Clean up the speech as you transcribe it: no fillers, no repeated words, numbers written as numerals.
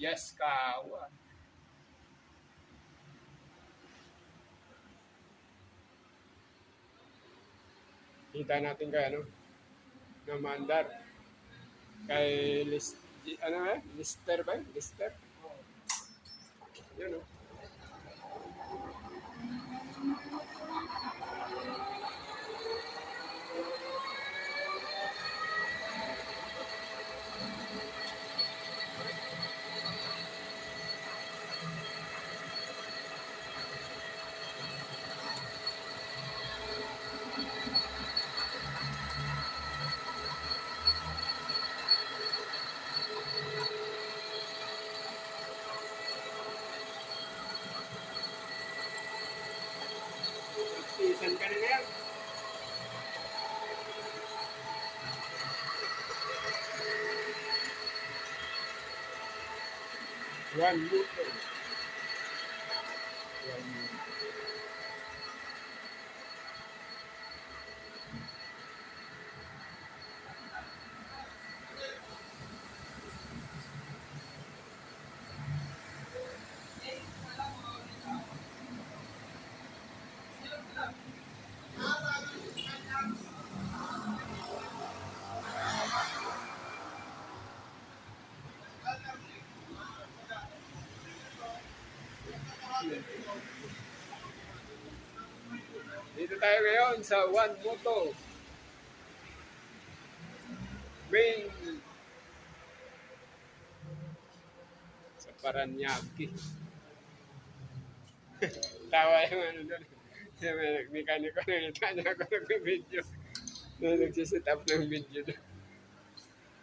Yes, kawa. Kita natin kay ano, na mandar. Kay ano Lister ba? Lister? Yun oh. Season ka na yan. One motor. One motor. Dito tayo ngayon sa One Moto. Main sa Paranaque. Tawa yung ano doon. Yung mekaniko, nakita niya ako nag-video. Nagsiset up ng video doon.